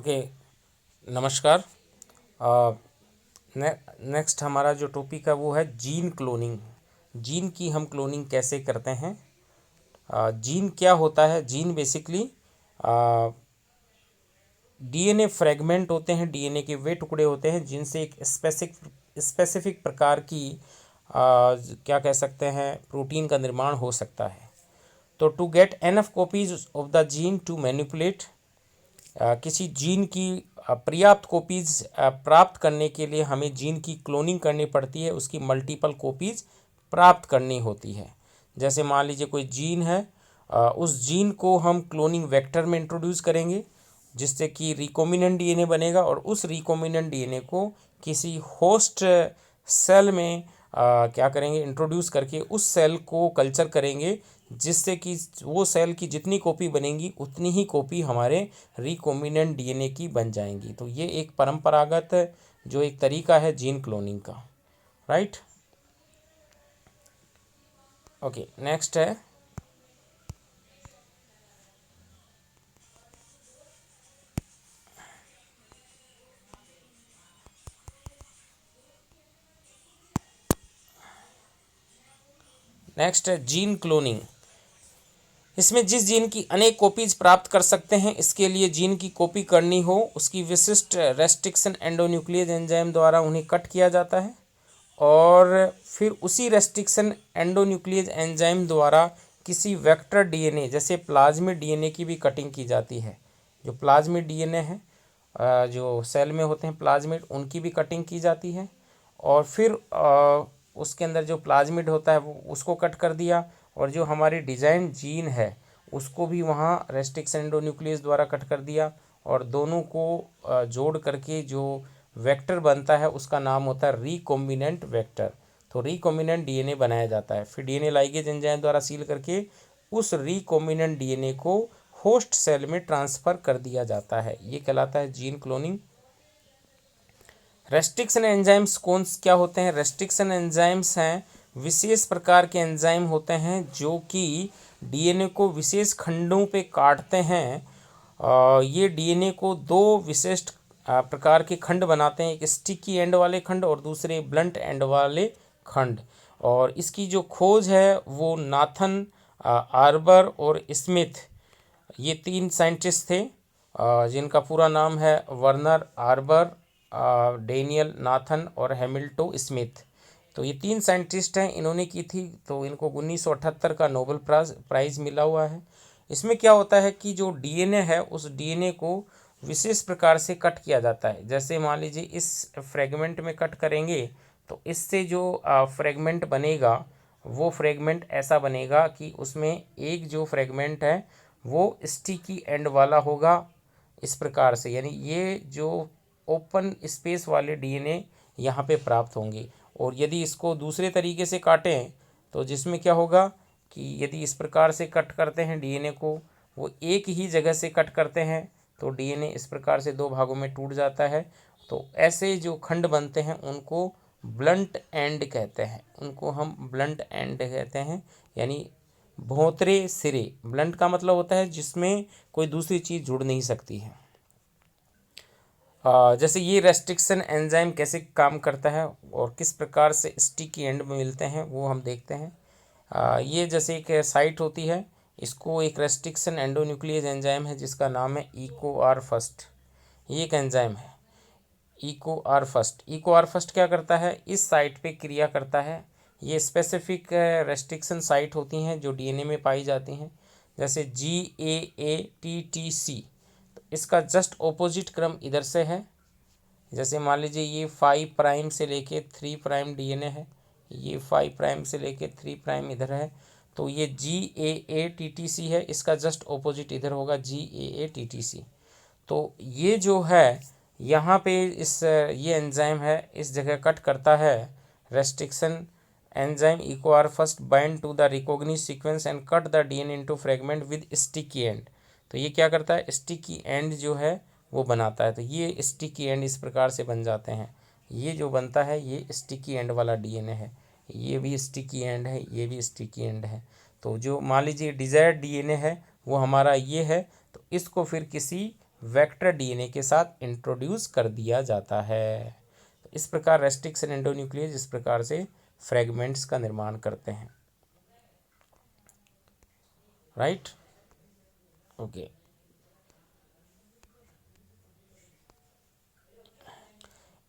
Okay, नमस्कार। अ, next हमारा जो टॉपिक है वो है जीन क्लोनिंग। जीन की हम क्लोनिंग कैसे करते हैं। जीन क्या होता है? जीन बेसिकली डीएनए फ्रेगमेंट होते हैं, डीएनए के वे टुकड़े होते हैं जिनसे एक स्पेसिफिक प्रकार की क्या कह सकते हैं, प्रोटीन का निर्माण हो सकता है। तो to get enough copies of the gene to manipulate, किसी जीन की पर्याप्त कॉपीज़ प्राप्त करने के लिए हमें जीन की क्लोनिंग करनी पड़ती है, उसकी मल्टीपल कॉपीज़ प्राप्त करनी होती है। जैसे मान लीजिए कोई जीन है, उस जीन को हम क्लोनिंग वेक्टर में इंट्रोड्यूस करेंगे जिससे कि रिकॉम्बिनेंट डीएनए बनेगा, और उस रिकॉम्बिनेंट डीएनए को किसी होस्ट सेल में क्या करेंगे, इंट्रोड्यूस करके उस सेल को कल्चर करेंगे, जिससे कि वो सेल की जितनी कॉपी बनेंगी उतनी ही कॉपी हमारे रिकॉम्बिनेंट डीएनए की बन जाएंगी। तो ये एक परंपरागत जो एक तरीका है जीन क्लोनिंग का, राइट। ओके, नेक्स्ट है जीन क्लोनिंग। इसमें जिस जीन की अनेक कॉपीज प्राप्त कर सकते हैं, इसके लिए जीन की कॉपी करनी हो, उसकी विशिष्ट रेस्ट्रिक्शन एंडोन्यूक्लियस एंजाइम द्वारा उन्हें कट किया जाता है, और फिर उसी रेस्ट्रिक्शन एंडोन्यूक्लियस एंजाइम द्वारा किसी वेक्टर डीएनए जैसे प्लाज्मिड डीएनए की भी कटिंग की जाती है। जो प्लाज्मिड डीएनए है, जो सेल में होते हैं प्लाज्मिड, उनकी भी कटिंग की जाती है, और फिर उसके अंदर जो प्लाज्मिड होता है वो उसको कट कर दिया, और जो हमारी डिजाइन जीन है उसको भी वहाँ रेस्ट्रिक्शन एंडोन्यूक्लियस द्वारा कट कर दिया, और दोनों को जोड़ करके जो वेक्टर बनता है उसका नाम होता है रिकॉम्बिनेंट वेक्टर। तो रिकॉम्बिनेंट डीएनए बनाया जाता है, फिर डीएनए लाइगेज एंजाइम द्वारा सील करके उस रिकॉम्बिनेंट डीएनए को होस्ट सेल में ट्रांसफ़र कर दिया जाता है। ये कहलाता है जीन क्लोनिंग। रेस्ट्रिक्शन एंजाइम्स कौन क्या होते हैं? रेस्ट्रिक्शन एंजाइम्स हैं विशेष प्रकार के एंजाइम होते हैं जो कि डीएनए को विशेष खंडों पे काटते हैं। ये डीएनए को दो विशिष्ट प्रकार के खंड बनाते हैं, एक स्टिकी एंड वाले खंड और दूसरे ब्लंट एंड वाले खंड। और इसकी जो खोज है वो नाथन, आर्बर और स्मिथ, ये तीन साइंटिस्ट थे, जिनका पूरा नाम है वर्नर आर्बर, डेनियल नाथन और हैमिल्टो स्मिथ। तो ये तीन साइंटिस्ट हैं, इन्होंने की थी। तो इनको 1978 का नोबेल प्राइज़ मिला हुआ है। इसमें क्या होता है कि जो डीएनए है उस डीएनए को विशेष प्रकार से कट किया जाता है। जैसे मान लीजिए इस फ्रेगमेंट में कट करेंगे तो इससे जो फ्रेगमेंट बनेगा वो फ्रेगमेंट ऐसा बनेगा कि उसमें एक जो फ्रेगमेंट है वो स्टिकी एंड वाला होगा, इस प्रकार से। यानी ये जो ओपन स्पेस वाले डीएनए यहाँ पे प्राप्त होंगे। और यदि इसको दूसरे तरीके से काटें तो जिसमें क्या होगा कि यदि इस प्रकार से कट करते हैं डीएनए को, वो एक ही जगह से कट करते हैं तो डीएनए इस प्रकार से दो भागों में टूट जाता है। तो ऐसे जो खंड बनते हैं उनको ब्लंट एंड कहते हैं, उनको हम ब्लंट एंड कहते हैं, यानी भोंतरे सिरे। ब्लंट का मतलब होता है जिसमें कोई दूसरी चीज़ जुड़ नहीं सकती है। जैसे ये रेस्ट्रिक्शन एंजाइम कैसे काम करता है और किस प्रकार से स्टिकी एंड में मिलते हैं वो हम देखते हैं। ये जैसे एक साइट होती है, इसको एक रेस्ट्रिक्शन एंडोन्यूक्लियस एंजाइम है जिसका नाम है इको आर फर्स्ट। ये एक एंजाइम है Eco R first. Eco R first क्या करता है, इस साइट पे क्रिया करता है। ये स्पेसिफिक रेस्ट्रिक्शन साइट होती हैं जो डीएनए में पाई जाती हैं, जैसे GAATTC। तो इसका जस्ट ऑपोजिट क्रम इधर से है। जैसे मान लीजिए ये 5 प्राइम से लेके 3 प्राइम डीएनए है, ये 5 प्राइम से लेके 3 प्राइम इधर है, तो ये GAATTC है, इसका जस्ट ऑपोजिट इधर होगा GAATTC। तो ये जो है यहाँ पे इस ये एंजाइम है इस जगह कट करता है। Restriction enzyme Eco R first bind to the recognise sequence and cut the DNA into fragment with sticky end. तो ये क्या करता है, स्टिकी एंड जो है वो बनाता है। तो ये स्टिकी एंड इस प्रकार से बन जाते हैं। ये जो बनता है ये स्टिकी एंड वाला डीएनए है, ये भी स्टिकी एंड है, ये भी स्टिकी एंड है। तो जो मान लीजिए डिजायर्ड डीएनए है वो हमारा ये है, तो इसको फिर किसी वेक्टर डीएनए के साथ इंट्रोड्यूस कर दिया जाता है। इस प्रकार रेस्ट्रिक्शन एंडोन्यूक्लियस इस प्रकार से फ्रेगमेंट्स का निर्माण करते हैं। Right, okay.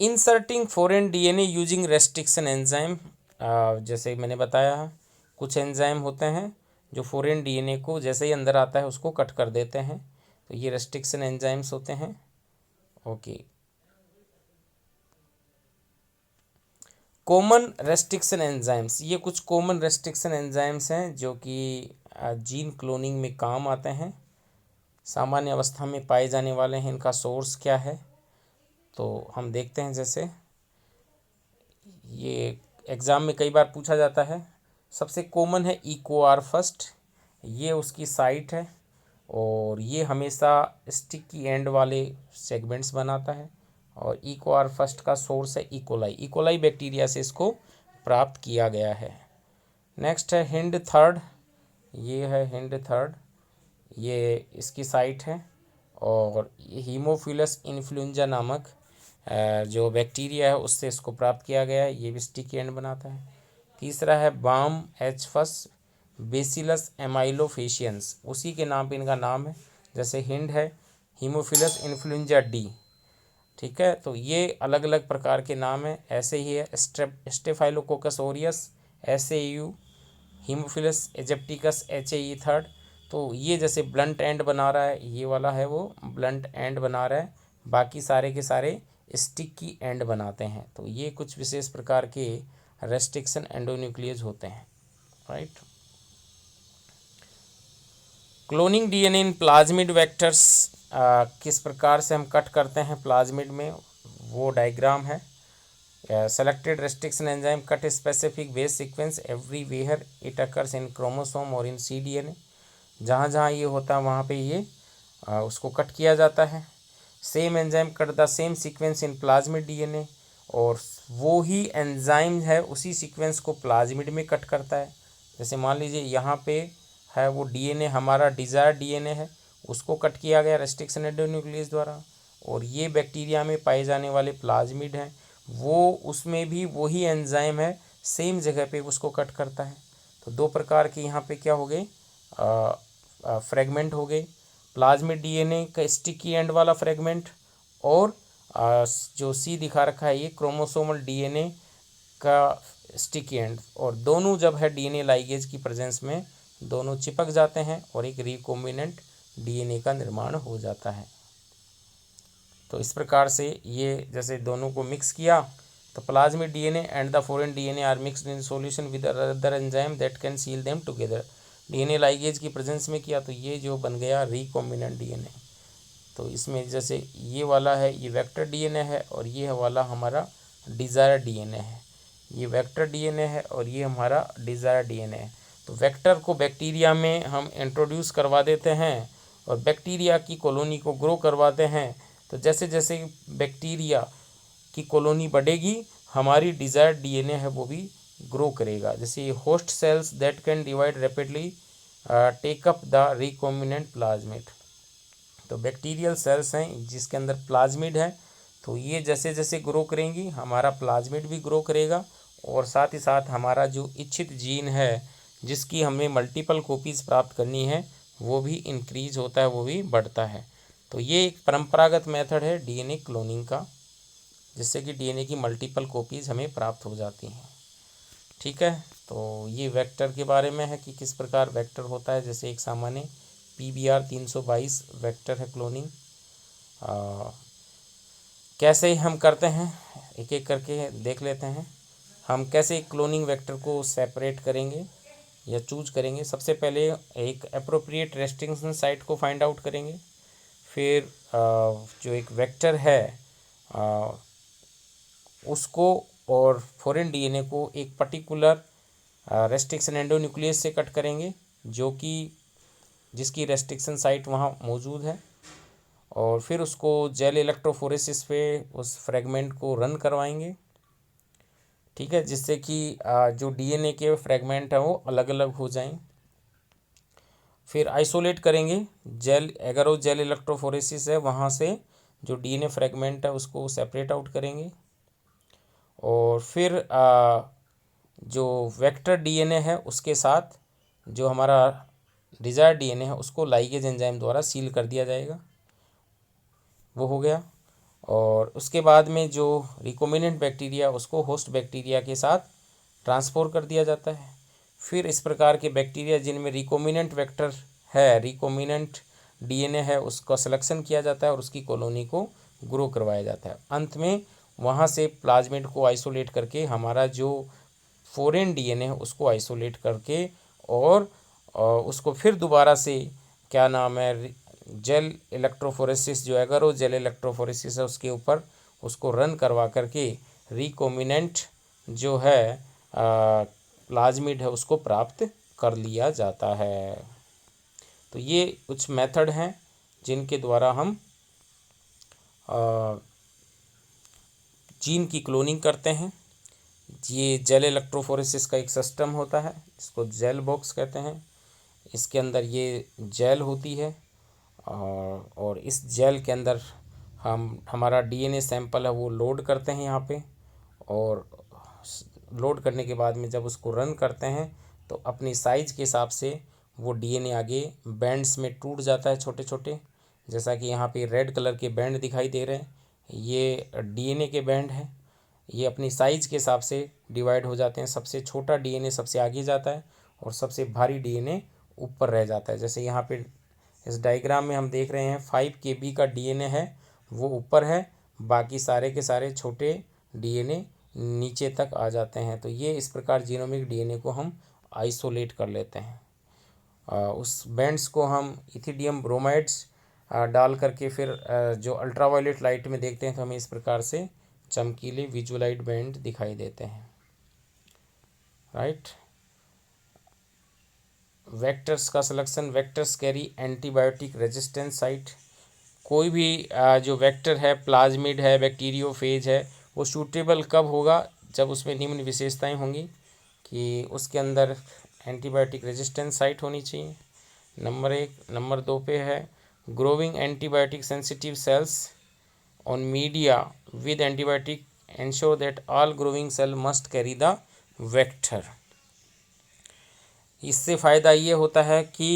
Inserting foreign DNA using restriction enzyme, जैसे मैंने बताया कुछ एंजाइम होते हैं जो फॉरेन डीएनए को जैसे ही अंदर आता है उसको कट कर देते हैं, तो ये रेस्ट्रिक्शन एंजाइम्स होते हैं। ओके, कॉमन रेस्ट्रिक्शन एंजाइम्स, ये कुछ कॉमन रेस्ट्रिक्शन एंजाइम्स हैं जो कि जीन क्लोनिंग में काम आते हैं, सामान्य अवस्था में पाए जाने वाले हैं। इनका सोर्स क्या है तो हम देखते हैं। जैसे ये एग्ज़ाम में कई बार पूछा जाता है। सबसे कॉमन है इकोआर फर्स्ट, ये उसकी साइट है और ये हमेशा स्टिकी एंड वाले सेगमेंट्स बनाता है। और इकोआर फर्स्ट का सोर्स है इकोलाई, इकोलाई बैक्टीरिया से इसको प्राप्त किया गया है। नेक्स्ट है हिंड थर्ड, ये है हिंड थर्ड, ये इसकी साइट है और हीमोफिलस इन्फ्लुएंजा नामक जो बैक्टीरिया है उससे इसको प्राप्त किया गया है, ये भी स्टिकी एंड बनाता है। तीसरा है बाम एच फस बेसिलस एमाइलोफेशियंस, उसी के नाम पे इनका नाम है। जैसे हिंड है हीमोफिलस इन्फ्लुएंजा डी, ठीक है। तो ये अलग अलग प्रकार के नाम हैं। ऐसे ही है Staphylococcus aureus SAU, Haemophilus aegyptius HAE third. तो ये जैसे ब्लंट एंड बना रहा है, ये वाला है वो ब्लंट एंड बना रहा है, बाकी सारे के सारे स्टिकी एंड बनाते हैं। तो ये कुछ विशेष प्रकार के रेस्ट्रिक्शन एंडोन्यूक्लियस होते हैं। Right, cloning DNA in plasmid vectors, किस प्रकार से हम कट करते हैं प्लाज्मिड में, वो डायग्राम है। Selected restriction enzyme cut specific base sequence everywhere it occurs in chromosome और इन cDNA, जहाँ जहाँ ये होता है वहाँ पे ये उसको कट किया जाता है। Same enzyme cut the same sequence in plasmid DNA, और वो ही एंजाइम है उसी सीक्वेंस को प्लाज्मिड में कट करता है। जैसे मान लीजिए यहाँ पे है वो डीएनए हमारा डिज़ायर डीएनए है, उसको कट किया गया रेस्ट्रिक्शन एंडोन्यूक्लियस द्वारा, और ये बैक्टीरिया में पाए जाने वाले प्लाज्मिड हैं, वो उसमें भी वही एंजाइम है सेम जगह पे उसको कट करता है। तो दो प्रकार के यहाँ पे क्या हो गए, फ्रेगमेंट हो गए, प्लाज्मिड डीएनए का स्टिकी एंड वाला फ्रेगमेंट, और जो सी दिखा रखा है ये क्रोमोसोमल डीएनए का स्टिकी एंड, और दोनों जब है डीएनए लाइगेज की प्रेजेंस में दोनों चिपक जाते हैं और एक रिकॉम्बिनेंट डीएनए का निर्माण हो जाता है। तो इस प्रकार से ये जैसे दोनों को मिक्स किया तो plasmid DNA and the foreign DNA are mixed in solution with other enzyme that can seal them together. DNA ligase की प्रेजेंस में किया तो ये जो बन गया रिकॉम्बिनेंट डीएनए। तो इसमें जैसे ये वाला है ये वेक्टर डीएनए है और ये वाला हमारा डिज़ायर डीएनए है, ये वेक्टर डीएनए है और ये हमारा डिज़ायर डीएनए है। तो वेक्टर को बैक्टीरिया में हम इंट्रोड्यूस करवा देते हैं और बैक्टीरिया की कॉलोनी को ग्रो करवाते हैं। तो जैसे जैसे बैक्टीरिया की कॉलोनी बढ़ेगी हमारी डिज़ायर्ड डीएनए है वो भी ग्रो करेगा। जैसे host cells that can divide rapidly take up the recombinant plasmid. तो बैक्टीरियल सेल्स हैं जिसके अंदर प्लाज्मिड है, तो ये जैसे जैसे ग्रो करेंगी हमारा प्लाज्मिड भी ग्रो करेगा, और साथ ही साथ हमारा जो इच्छित जीन है जिसकी हमें मल्टीपल कॉपीज़ प्राप्त करनी है वो भी इंक्रीज होता है, वो भी बढ़ता है। तो ये एक परंपरागत मेथड है डीएनए क्लोनिंग का, जिससे कि डीएनए की मल्टीपल कॉपीज़ हमें प्राप्त हो जाती हैं। ठीक है, तो ये वेक्टर के बारे में है कि किस प्रकार वेक्टर होता है। जैसे एक सामान्य PBR 322 वेक्टर है क्लोनिंग। कैसे हम करते हैं एक एक करके देख लेते हैं। हम कैसे क्लोनिंग वेक्टर को सेपरेट करेंगे या चूज करेंगे। सबसे पहले एक अप्रोप्रिएट रेस्ट्रिक्शन साइट को फाइंड आउट करेंगे, फिर जो एक वेक्टर है उसको और फॉरेन डीएनए को एक पर्टिकुलर रेस्ट्रिक्शन एंडोन्यूक्लियस से कट करेंगे जो कि जिसकी रेस्ट्रिक्शन साइट वहाँ मौजूद है, और फिर उसको जेल इलेक्ट्रोफोरेसिस पे उस फ्रेगमेंट को रन करवाएंगे। ठीक है, जिससे कि जो डीएनए के फ्रेगमेंट हैं वो अलग अलग हो जाएं। फिर आइसोलेट करेंगे, जेल एगारो जेल इलेक्ट्रोफोरेसिस है, वहाँ से जो डीएनए फ्रेगमेंट है उसको सेपरेट आउट करेंगे। और फिर जो वेक्टर डीएनए है उसके साथ जो हमारा डिजायर्ड डीएनए है उसको लाइगेज एंजाइम द्वारा सील कर दिया जाएगा, वो हो गया। और उसके बाद में जो रिकोमिनेंट बैक्टीरिया उसको होस्ट बैक्टीरिया के साथ ट्रांसफर कर दिया जाता है। फिर इस प्रकार के बैक्टीरिया जिनमें रिकोमिनेंट वेक्टर है, रिकोमिनेंट डीएनए है, उसका सिलेक्शन किया जाता है और उसकी कॉलोनी को ग्रो करवाया जाता है। अंत में वहाँ से प्लाज्मिड को आइसोलेट करके हमारा जो फॉरेन डीएनए है उसको आइसोलेट करके और उसको फिर दोबारा से क्या नाम है जेल इलेक्ट्रोफोरेसिस, जो एगारो जेल इलेक्ट्रोफोरेसिस है उसके ऊपर उसको रन करवा करके रिकोमिनेंट जो है प्लाज्मिड है उसको प्राप्त कर लिया जाता है। तो ये कुछ मेथड हैं जिनके द्वारा हम जीन की क्लोनिंग करते हैं। ये जेल इलेक्ट्रोफोरेसिस का एक सिस्टम होता है, इसको जेल बॉक्स कहते हैं। इसके अंदर ये जेल होती है और इस जेल के अंदर हम हमारा डीएनए सैंपल है वो लोड करते हैं यहाँ पे, और लोड करने के बाद में जब उसको रन करते हैं तो अपनी साइज़ के हिसाब से वो डीएनए आगे बैंड्स में टूट जाता है, छोटे छोटे। जैसा कि यहाँ पे रेड कलर के बैंड दिखाई दे रहे हैं, ये डीएनए के बैंड हैं। ये अपनी साइज़ के हिसाब से डिवाइड हो जाते हैं। सबसे छोटा डीएनए सबसे आगे जाता है और सबसे भारी डीएनए ऊपर रह जाता है। जैसे यहाँ पे इस डायग्राम में हम देख रहे हैं 5 KB का डीएनए है वो ऊपर है, बाकी सारे के सारे छोटे डीएनए नीचे तक आ जाते हैं। तो ये इस प्रकार जीनोमिक डीएनए को हम आइसोलेट कर लेते हैं। उस बैंड्स को हम इथिडियम ब्रोमाइड्स डाल करके फिर जो अल्ट्रावायलेट लाइट में देखते हैं तो हमें इस प्रकार से चमकीले विजुलाइट बैंड दिखाई देते हैं, राइट। वेक्टर्स का selection, vectors carry antibiotic resistance site. कोई भी जो वेक्टर है, प्लाज्मिड है, बैक्टीरियोफेज है, वो सूटेबल कब होगा, जब उसमें निम्न विशेषताएं होंगी कि उसके अंदर एंटीबायोटिक रेजिस्टेंस साइट होनी चाहिए, नंबर 1। नंबर 2 पे है growing antibiotic sensitive sales on media with antibiotic ensure that all growing cell must carry the vector। इससे फ़ायदा ये होता है कि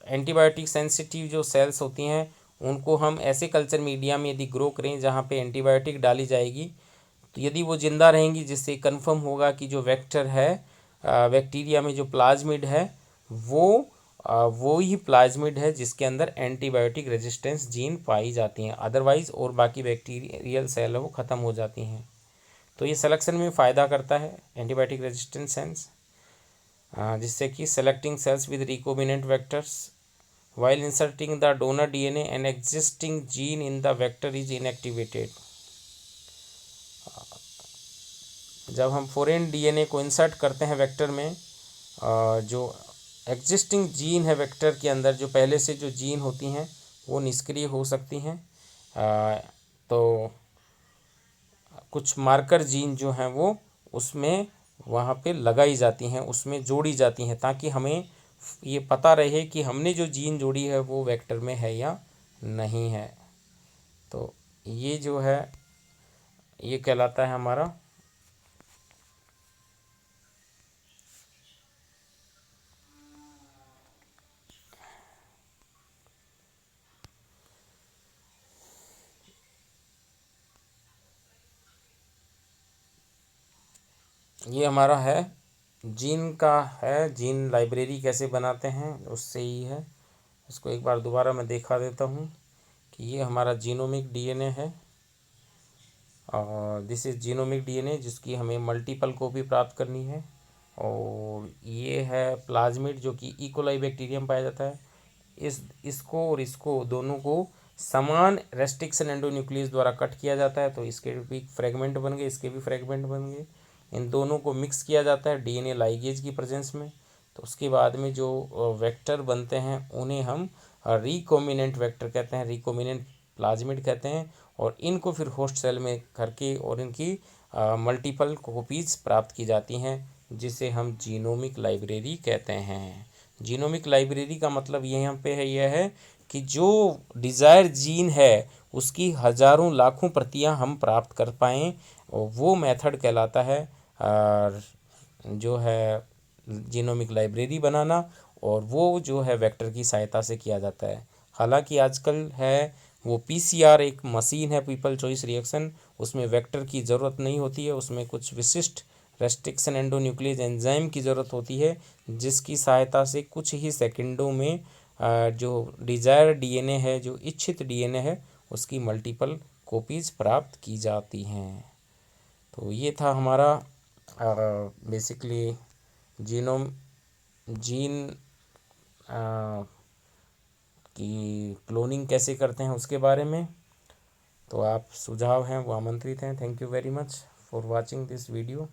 एंटीबायोटिक सेंसिटिव जो सेल्स होती हैं उनको हम ऐसे कल्चर मीडिया में यदि ग्रो करें जहाँ पे एंटीबायोटिक डाली जाएगी, तो यदि वो ज़िंदा रहेंगी जिससे कंफर्म होगा कि जो वेक्टर है बैक्टीरिया में जो प्लाज्मिड है वो ही प्लाज्मिड है जिसके अंदर एंटीबायोटिक रेजिस्टेंस जीन पाई जाती हैं। अदरवाइज़ और बाकी बैक्टीरियल सेल है वो ख़त्म हो जाती हैं। तो ये सिलेक्शन में फ़ायदा करता है एंटीबायोटिक रेजिस्टेंस सेल्स, जिससे कि selecting cells with recombinant vectors while inserting the donor DNA an existing gene in the vector is inactivated। जब हम फॉरेन डीएनए को इंसर्ट करते हैं वेक्टर में, जो एग्जिस्टिंग जीन है वेक्टर के अंदर, जो पहले से जो जीन होती हैं वो निष्क्रिय हो सकती हैं। तो कुछ मार्कर जीन जो हैं वो उसमें वहाँ पे लगाई जाती हैं, उसमें जोड़ी जाती हैं, ताकि हमें ये पता रहे कि हमने जो जीन जोड़ी है वो वेक्टर में है या नहीं है। तो ये जो है ये कहलाता है हमारा ये हमारा है जीन का है, जीन लाइब्रेरी कैसे बनाते हैं उससे ही है। इसको एक बार दोबारा मैं दिखा देता हूँ कि ये हमारा जीनोमिक डीएनए है और दिस इज़ जीनोमिक डीएनए जिसकी हमें मल्टीपल कॉपी प्राप्त करनी है। और ये है प्लाज्मिड जो कि इकोलाई बैक्टीरियम पाया जाता है। इसको और इसको दोनों को समान रेस्ट्रिक्शन एंडोन्यूक्लियस द्वारा कट किया जाता है, तो इसके भी फ्रेगमेंट बन गए, इसके भी फ्रेगमेंट बन गए। इन दोनों को मिक्स किया जाता है डीएनए लाइगेज की प्रेजेंस में। तो उसके बाद में जो वेक्टर बनते हैं उन्हें हम रिकोमिनेंट वेक्टर कहते हैं, रिकोमिनेंट प्लाज्मिड कहते हैं। और इनको फिर होस्ट सेल में करके और इनकी मल्टीपल कॉपीज़ प्राप्त की जाती हैं, जिसे हम जीनोमिक लाइब्रेरी कहते हैं। जीनोमिक लाइब्रेरी का मतलब यहाँ पे है यह है कि जो डिज़ायर जीन है उसकी हज़ारों लाखों प्रतियां हम प्राप्त कर पाएँ, और वो मेथड कहलाता है और जो है जीनोमिक लाइब्रेरी बनाना, और वो जो है वेक्टर की सहायता से किया जाता है। हालांकि आजकल है वो पीसीआर एक मशीन है, पीपल चॉइस रिएक्शन, उसमें वेक्टर की ज़रूरत नहीं होती है, उसमें कुछ विशिष्ट रेस्ट्रिक्शन एंडोन्यूक्लियस एंजाइम की ज़रूरत होती है, जिसकी सहायता से कुछ ही सेकंडों में जो डिज़ायर डीएनए है, जो इच्छित डीएनए है, उसकी मल्टीपल कॉपीज़ प्राप्त की जाती हैं। तो ये था हमारा बेसिकली जीनोम जीन की क्लोनिंग कैसे करते हैं उसके बारे में। तो आप सुझाव हैं वो आमंत्रित हैं। Thank you very much for watching this video.